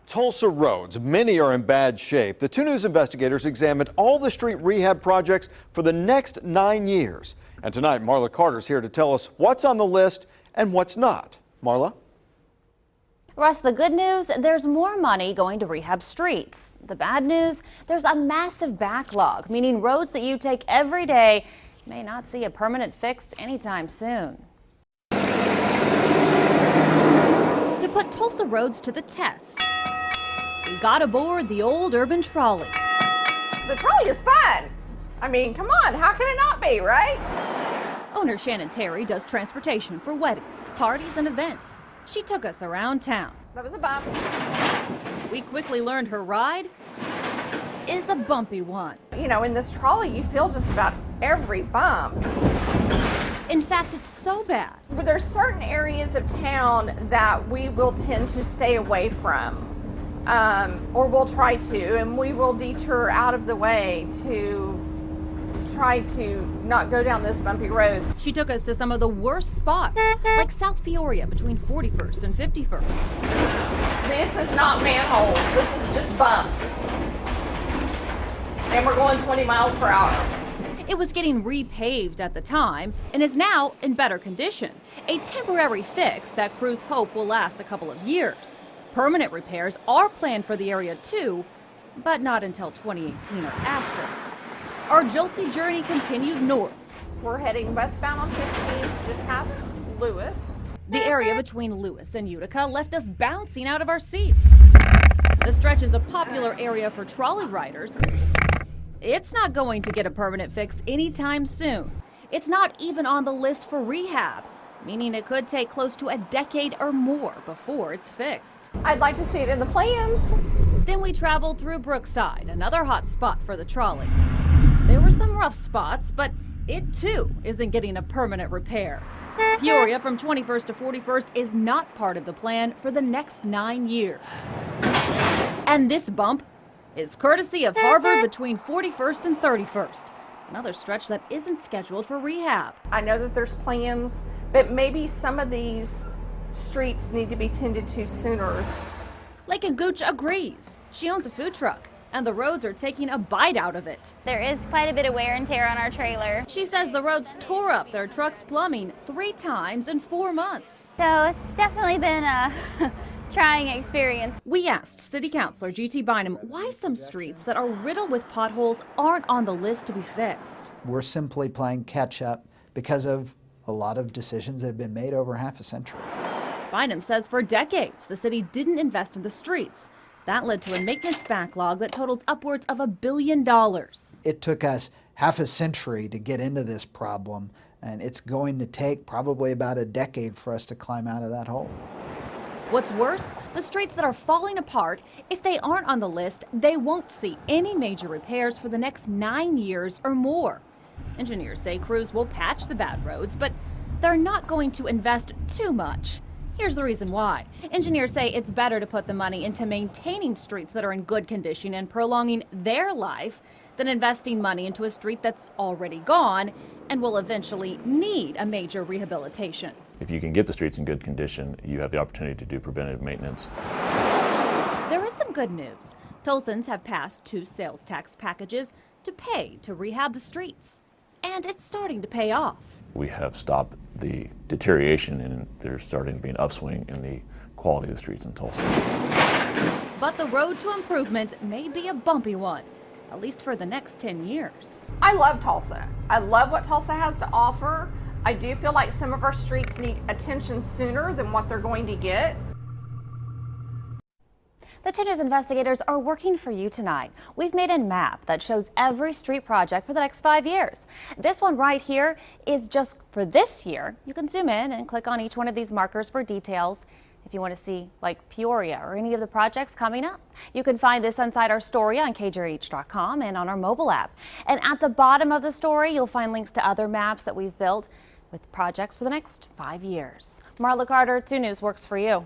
Tulsa roads, many are in bad shape. The 2 News investigators examined all the street rehab projects for the next 9 years. And tonight, Marla Carter's here to tell us what's on the list and what's not. Marla? Russ, the good news, there's more money going to rehab streets. The bad news, there's a massive backlog, meaning roads that you take every day may not see a permanent fix anytime soon. To put Tulsa roads to the test, we got aboard the old urban trolley. The trolley is fun. I mean, come on, how can it not be, right? Owner Shannon Terry does transportation for weddings, parties, and events. She took us around town. That was a bump. We quickly learned her ride is a bumpy one. You know, in this trolley, you feel just about every bump. In fact, it's so bad. But there's certain areas of town that we will tend to stay away from, or we'll try to, and we will detour out of the way to try to not go down those bumpy roads. She took us to some of the worst spots, like South Peoria between 41st and 51st. This is not manholes, this is just bumps. And we're going 20 miles per hour. It was getting repaved at the time and is now in better condition. A temporary fix that crews hope will last a couple of years. Permanent repairs are planned for the area too, but not until 2018 or after. Our jolty journey continued north. We're heading westbound on 15th, just past Lewis. The area between Lewis and Utica left us bouncing out of our seats. The stretch is a popular area for trolley riders. It's not going to get a permanent fix anytime soon. It's not even on the list for rehab, meaning it could take close to a decade or more before it's fixed. I'd like to see it in the plans. Then we traveled through Brookside, another hot spot for the trolley. There were some rough spots, but it too isn't getting a permanent repair. Peoria from 21st to 41st is not part of the plan for the next 9 years. And this bump is courtesy of Harvard between 41st and 31st, another stretch that isn't scheduled for rehab. I know that there's plans, but maybe some of these streets need to be tended to sooner. Lake and Gooch agrees. She owns a food truck, and the roads are taking a bite out of it. There is quite a bit of wear and tear on our trailer. She says the roads tore up their truck's plumbing 3 times in 4 months. So it's definitely been a trying experience. We asked City Councilor G.T. Bynum why some streets that are riddled with potholes aren't on the list to be fixed. We're simply playing catch up because of a lot of decisions that have been made over half a century. Bynum says for decades the city didn't invest in the streets. That led to a maintenance backlog that totals upwards of $1 billion. It took us half a century to get into this problem, and it's going to take probably about a decade for us to climb out of that hole. What's worse, the streets that are falling apart, if they aren't on the list, they won't see any major repairs for the next 9 years or more. Engineers say crews will patch the bad roads, but they're not going to invest too much. Here's the reason why. Engineers say it's better to put the money into maintaining streets that are in good condition and prolonging their life than investing money into a street that's already gone and will eventually need a major rehabilitation. If you can get the streets in good condition, you have the opportunity to do preventative maintenance. There is some good news. Tulsans have passed 2 sales tax packages to pay to rehab the streets. And it's starting to pay off. We have stopped the deterioration, and there's starting to be an upswing in the quality of the streets in Tulsa. But the road to improvement may be a bumpy one, at least for the next 10 years. I love Tulsa. I love what Tulsa has to offer. I do feel like some of our streets need attention sooner than what they're going to get. The 2 News investigators are working for you tonight. We've made a map that shows every street project for the next 5 years. This one right here is just for this year. You can zoom in and click on each one of these markers for details if you want to see like Peoria or any of the projects coming up. You can find this inside our story on KJRH.com and on our mobile app. And at the bottom of the story, you'll find links to other maps that we've built with projects for the next 5 years. Marla Carter, 2 News works for you.